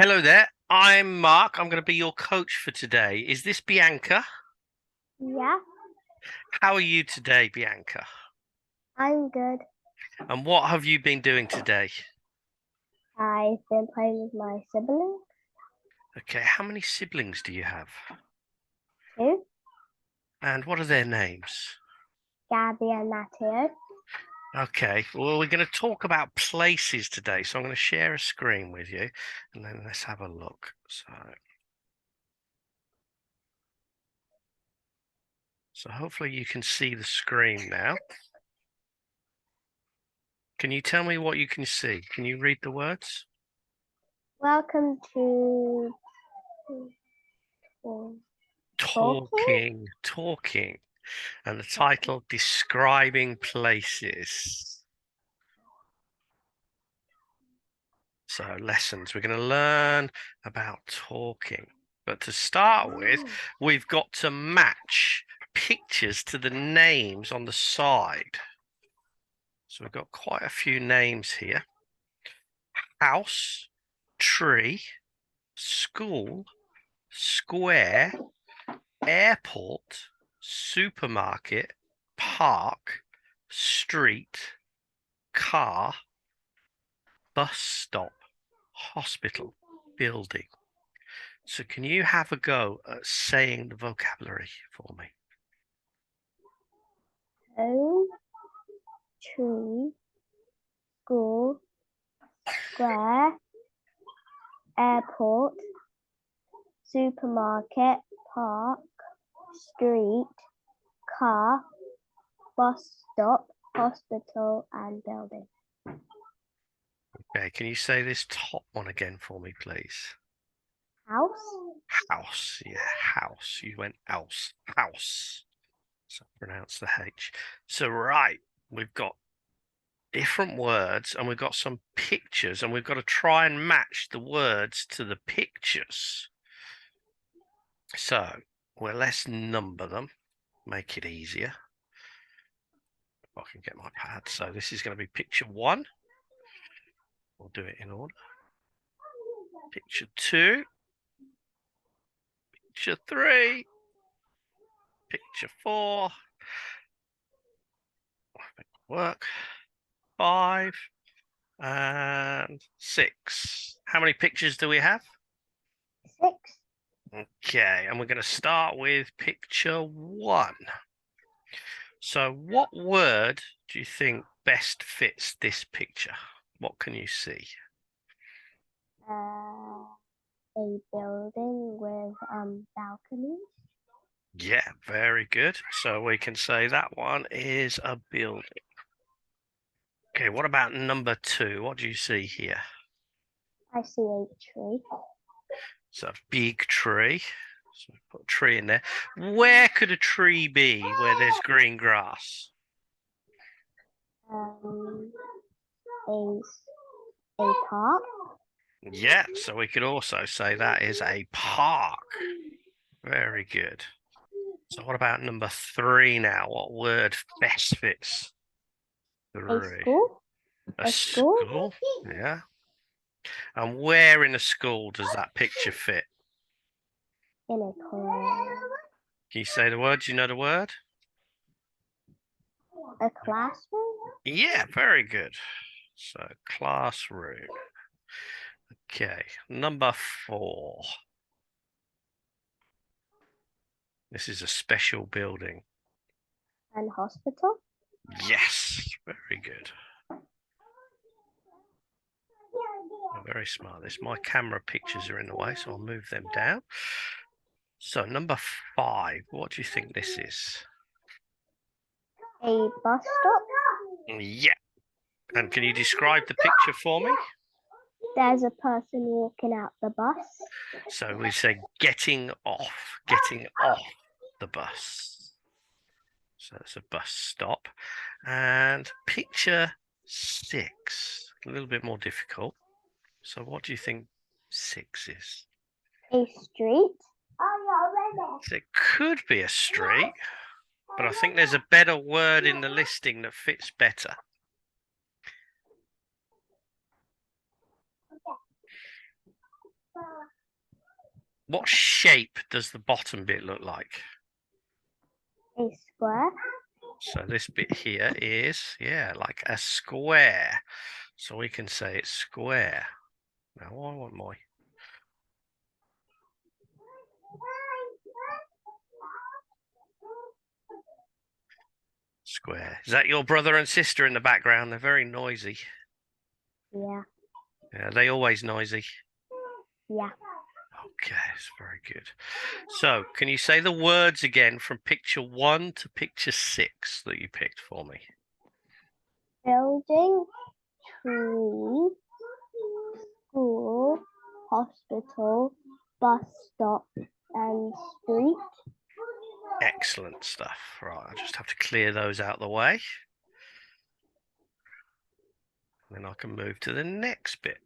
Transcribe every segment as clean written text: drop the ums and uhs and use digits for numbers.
Hello there. I'm Mark. I'm going to be your coach for today. Is this Bianca? Yeah, How are you today, Bianca? I'm good. And what have you been doing today? I've been playing with my siblings Okay, how many siblings do you have? too, And what are their names? Gabby and Matteo. Okay, well, we're going to talk about places today. So I'm going to share a screen with you and then let's have a look. So hopefully you can see the screen now. Can you tell me what you can see? Can you read the words? Welcome to talking. Talking. And the title, Describing Places. So lessons, we're going to learn about talking. But to start with, we've got to match pictures to the names on the side. So we've got quite a few names here. House, tree, school, square, airport, supermarket, park, street, car, bus stop, hospital, building. So can you have a go at saying the vocabulary for me? Home, tree, school, square, airport, supermarket, park, street, car, bus stop, hospital, and building. Okay, can you say this top one again for me, please? House, House, yeah, house. You went house, house. So pronounce the H. So right, we've got different words and we've got some pictures and we've got to try and match the words to the pictures. So, well, let's number them, make it easier. If I can get my pad. So this is going to be picture 1. We'll do it in order. Picture 2. Picture 3. Picture 4. Work. 5. And 6. How many pictures do we have? 6, Okay, and we're going to start with picture 1. So what word do you think best fits this picture? What can you see? a building with balconies. Yeah, very good. So we can say that one is a building. Okay, what about number 2? What do you see here? I see a tree. It's a big tree. So we put a tree in there. Where could a tree be where there's green grass? Um, a a park. Yeah, so we could also say that is a park. Very good. So what about number 3 now? What word best fits A 3? school. A A school. school? Yeah. And where in a school does that picture fit? In a class. Can you say the word? Do you know the word? A classroom. Yeah, very good. So classroom. Okay, number 4. This is a special building. And hospital. Yes, very good. Very smart. My camera pictures are in the way, so I'll move them down. So number 5, what do you think this is? A bus stop. Yeah. And can you describe the picture for me? There's a person walking out the bus. So we say getting off the bus. So it's a bus stop. And picture 6, a little bit more difficult. So what do you think 6 is? A street. So it could be a street, but I think there's a better word in the listing that fits better. What shape does the bottom bit look like? A square. So this bit here is, yeah, like a square. So we can say it's square. Now I want my square. Is that your brother and sister in the background? They're very noisy. Yeah. Yeah, they always noisy. Yeah. Okay, it's very good. So, can you say the words again from picture 1 to picture 6 that you picked for me? Building, tree, school, hospital, bus stop, and street. Excellent stuff. Right, I just have to clear those out of the way. Then I can move to the next bit.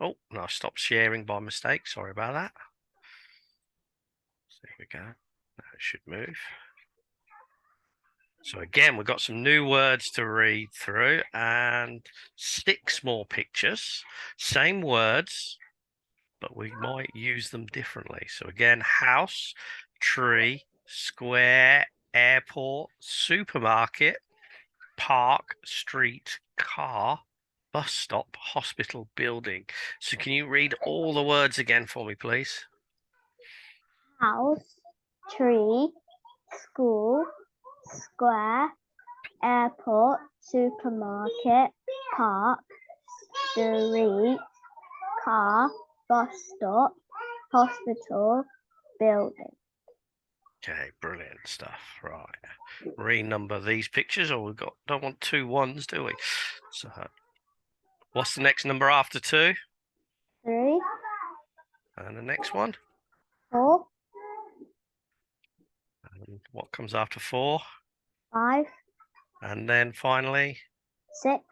Oh, no, I stopped sharing by mistake. Sorry about that. So there we go. Now it should move. So again, we've got some new words to read through and 6 more pictures. Same words, but we might use them differently. So again, house, tree, square, airport, supermarket, park, street, car, bus stop, hospital, building. So can you read all the words again for me, please? House, tree, school, square, airport, supermarket, park, street, car, bus stop, hospital, building. Okay, brilliant stuff. Right. Renumber these pictures, or don't want 2 1s, do we? So what's the next number after 2? 3, And the next one? 4, And what comes after 4? 5, And then finally, 6.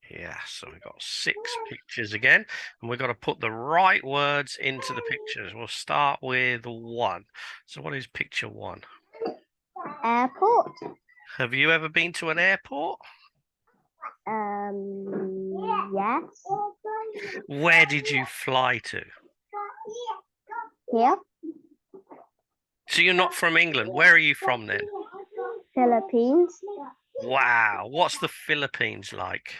yeah, so we've got 6 pictures again, and we've got to put the right words into the pictures. We'll start with 1. So what is picture 1? Airport. Have you ever been to an airport? Yes. Where did you fly to? Here. So you're not from England. Where are you from then? Philippines. Wow, what's the Philippines like?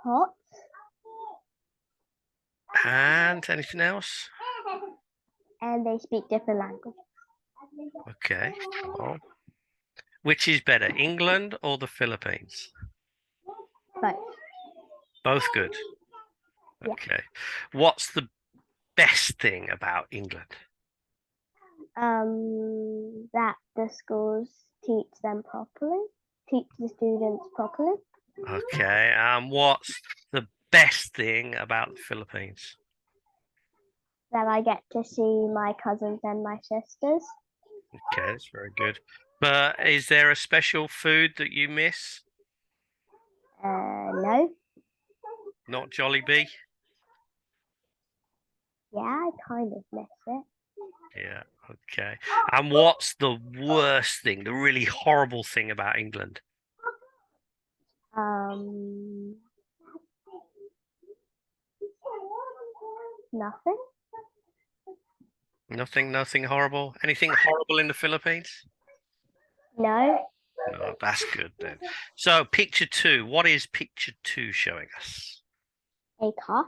Hot. And anything else? And they speak different languages. Okay. Well, which is better, England or the Philippines? But Both good. yeah. Okay. What's the best thing about England? That the schools teach them properly, teach the students properly. Okay. What's the best thing about the Philippines? That I get to see my cousins and my sisters. Okay, that's very good. But is there a special food that you miss? No. Not Jollibee? Yeah, I kind of miss it. Yeah, okay. And what's the worst thing, the really horrible thing about England? Nothing. Nothing horrible? Anything horrible in the Philippines? No. No, that's good then. So picture 2, what is picture 2 showing us? A car.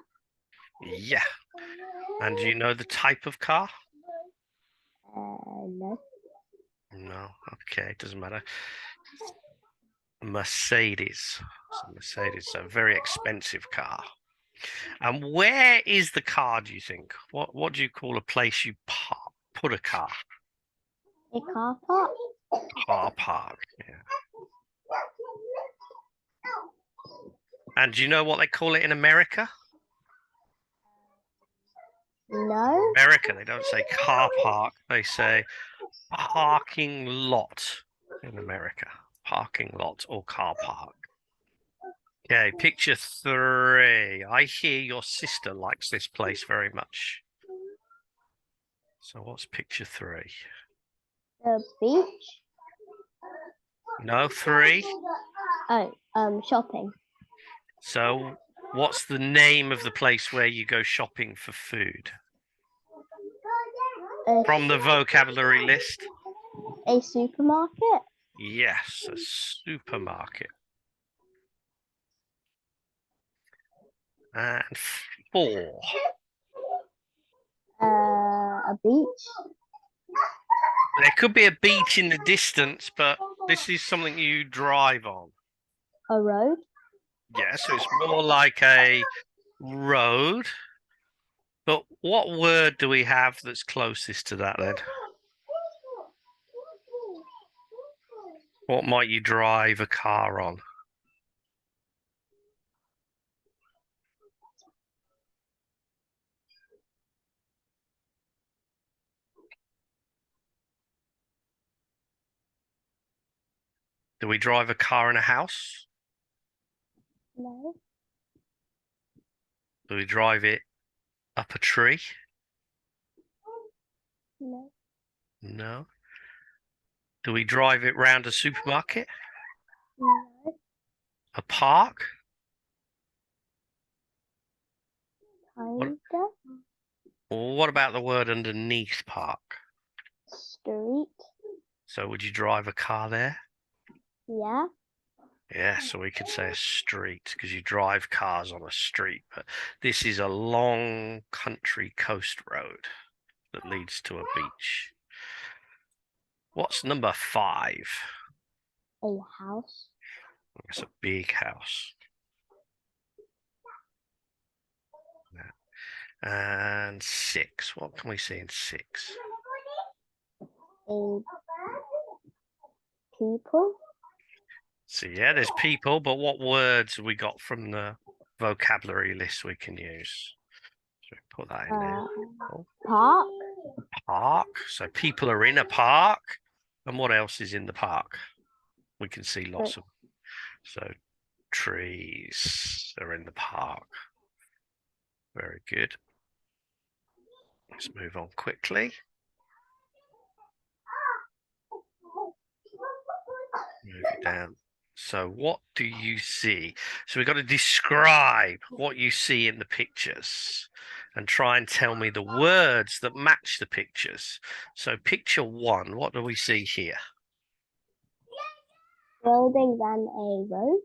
Yeah. And do you know the type of car? No. No. Okay, it doesn't matter. Mercedes. So Mercedes, a very expensive car. And where is the car, do you think? What do you call a place you put a car? A car park. Car park. Yeah. And do you know what they call it in America? No. America, they don't say car park, they say parking lot in America. Parking lot or car park. Okay, picture 3. I hear your sister likes this place very much. So what's picture 3? The beach. No, 3. Oh, shopping. So What's the name of the place where you go shopping for food? From the vocabulary list? A supermarket. Yes, a supermarket. And 4. A beach. There could be a beach in the distance, but this is something you drive on. A road. Yeah, so it's more like a road. But what word do we have that's closest to that then? What might you drive a car on? Do we drive a car in a house? No. Do we drive it up a tree? No. No. Do we drive it round a supermarket? No. A park? Kinda. What about the word underneath park? Street. So would you drive a car there? Yeah. Yeah, so we could say a street because you drive cars on a street, but this is a long country coast road that leads to a beach. What's number 5? A house. It's a big house. Yeah. And 6. What can we see in 6? A people. So yeah, there's people, but what words have we got from the vocabulary list we can use? So we put that in there. Oh, Park. park. So people are in a park. And what else is in the park? We can see lots of. So trees are in the park. Very good. Let's move on quickly. Move it down. So what do you see? So we've got to describe what you see in the pictures and try and tell me the words that match the pictures. So picture 1, what do we see here? Buildings and a road.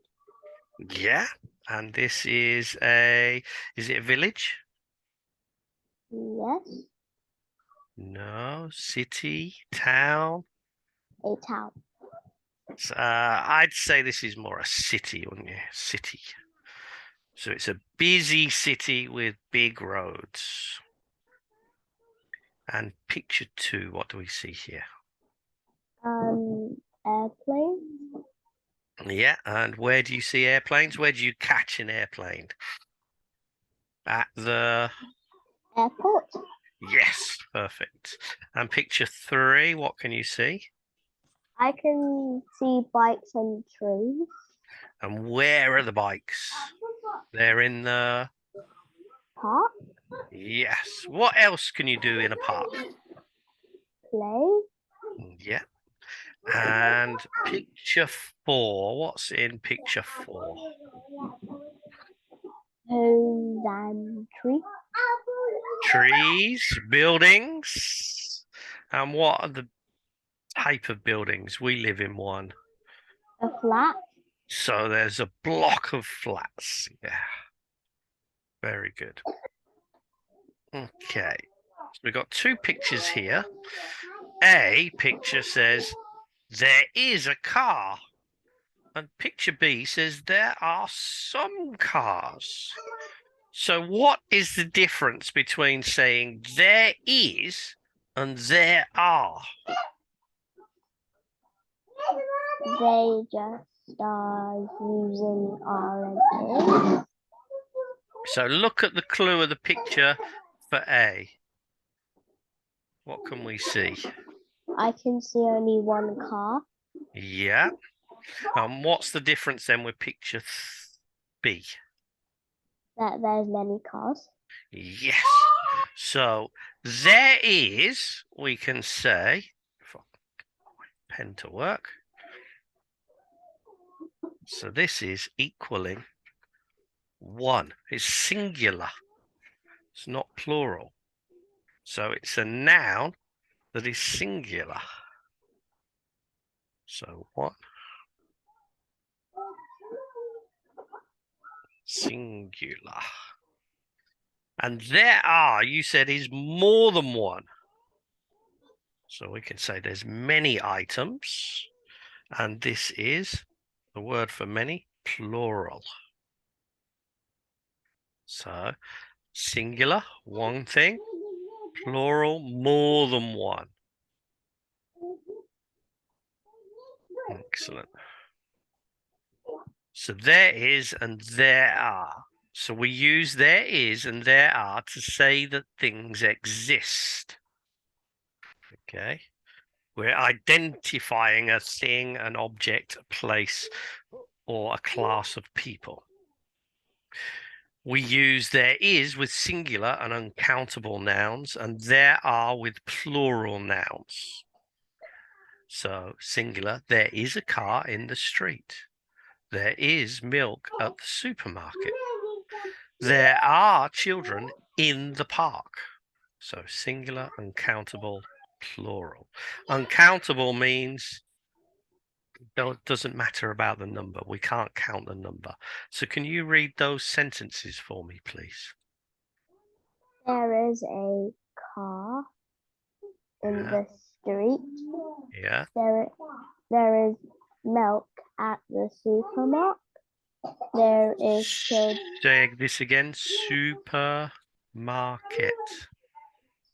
Yeah, and this is it a village? Yes. No, city, town. A town. I'd say this is more a city, wouldn't you? City. So it's a busy city with big roads. And picture 2, what do we see here? Airplane. Yeah, and where do you see airplanes? Where do you catch an airplane? At the... Airport. Yes, perfect. And picture 3, what can you see? I can see bikes and trees. And where are the bikes? They're in the... Park. Yes. What else can you do in a park? Play. Yeah. And picture 4, what's in picture 4? Homes and trees. Trees, buildings. And what are the type of buildings? We live in one. A flat. So there's a block of flats. Yeah. Very good. Okay. So we've got 2 pictures here. A picture says, there is a car. And picture B says, there are some cars. So what is the difference between saying there is and there are? They just are using R and A. So look at the clue of the picture for A. What can we see? I can see only one car. Yeah. And what's the difference then with picture B? That there's many cars. Yes. So there is, we can say, if I get my pen to work. So this is equaling One. It's singular. It's not plural. So it's a noun that is singular. So one. Singular. And there are, you said, is more than one. So we can say there's many items. And this is the word for many, plural. So singular, one thing. Plural, more than one. Excellent. So there is and there are. So we use there is and there are to say that things exist. Okay. We're identifying a thing, an object, a place, or a class of people. We use there is with singular and uncountable nouns, and there are with plural nouns. So singular, there is a car in the street. There is milk at the supermarket. There are children in the park. So singular, uncountable, plural. Uncountable means it doesn't matter about the number. We can't count the number. So can you read those sentences for me, please? There is a car in the street. Yeah. There is milk at the supermarket. There is Say this again. Supermarket.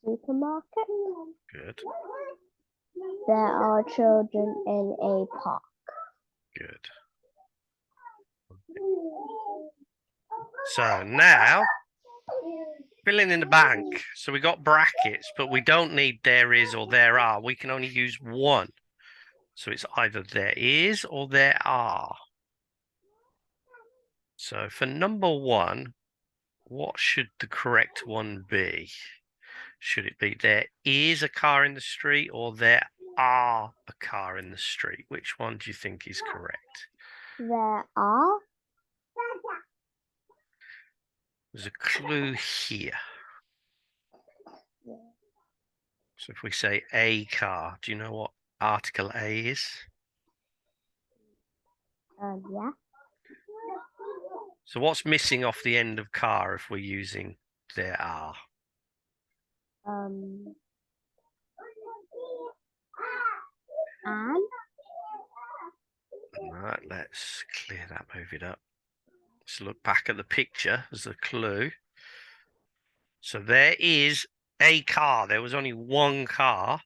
supermarket. Good. There are children in a park. Good. So now filling in the blank. So we got brackets, but we don't need there is or there are. We can only use one. So it's either there is or there are. So for number one, what should the correct one be? Should it be there is a car in the street or there are a car in the street? Which one do you think is correct? There are. There's a clue here. So if we say a car, do you know what article A is? Yeah. So what's missing off the end of car if we're using there are? And Right, let's clear that, move it up. Let's look back at the picture as a clue. So there is a car. There was only one car.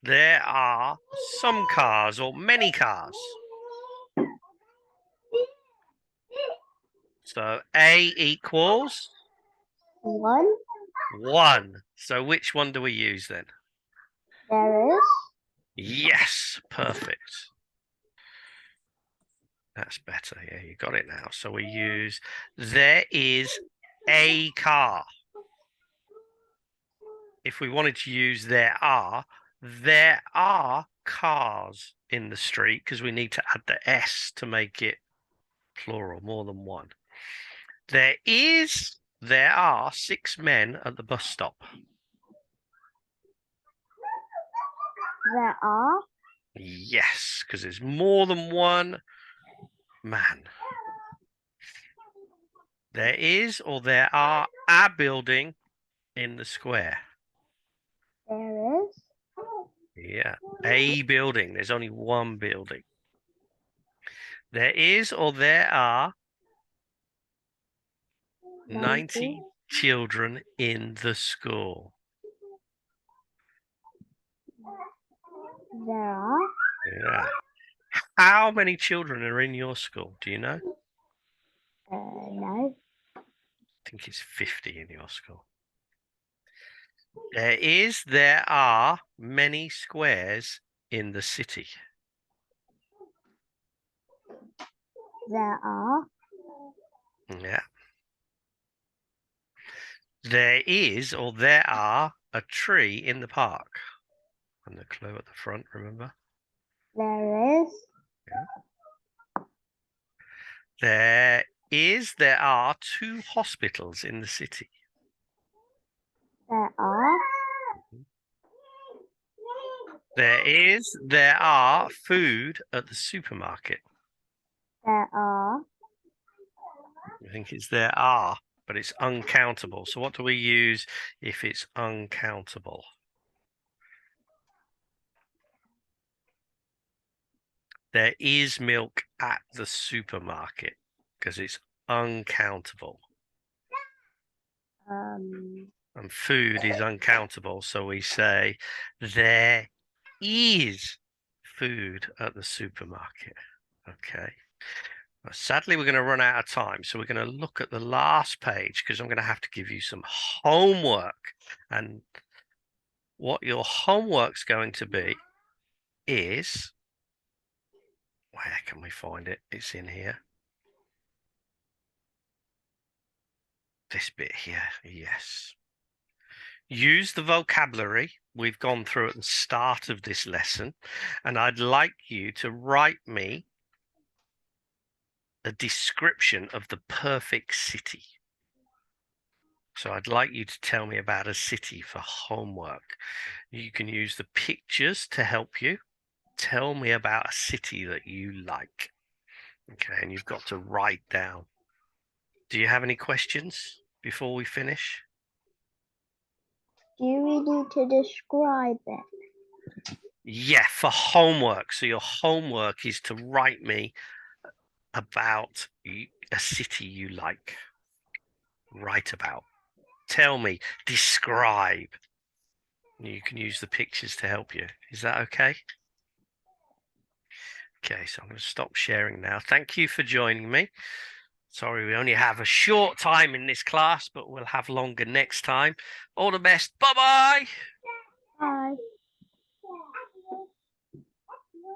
There are some cars or many cars. So A equals one. 1. So which one do we use then? There is. Yes, perfect. That's better. Yeah, you got it now. So we use there is a car. If we wanted to use there are cars in the street because we need to add the S to make it plural, more than one. There are 6 men at the bus stop. There are. Yes, because there's more than one man. There is or there are a building in the square. There is. Yeah, a building. There's only one building. There is or there are 90 children in the school. There are. Yeah. How many children are in your school? Do you know? No. I think it's 50 in your school. There are many squares in the city. There are. Yeah. There is or there are a tree in the park. And the clue at the front, remember? There is. Yeah. There is there are 2 hospitals in the city. There are. There are food at the supermarket. There are. I think it's there are, but it's uncountable. So what do we use if it's uncountable? There is milk at the supermarket because it's uncountable. And food is uncountable. So we say there is food at the supermarket. Okay. Well, sadly, we're going to run out of time. So we're going to look at the last page because I'm going to have to give you some homework. And what your homework's going to be is, where can we find it? It's in here. This bit here, yes. Use the vocabulary we've gone through at the start of this lesson, and I'd like you to write me a description of the perfect city. So I'd like you to tell me about a city for homework. You can use the pictures to help you. Tell me about a city that you like. Okay, and you've got to write down. Do you have any questions before we finish? Do you need to describe it? Yeah, for homework. So your homework is to write me about a city you like. Write about. Tell me. Describe. You can use the pictures to help you. Is that okay? Okay, so I'm going to stop sharing now. Thank you for joining me. Sorry, we only have a short time in this class, but we'll have longer next time. All the best. Bye-bye.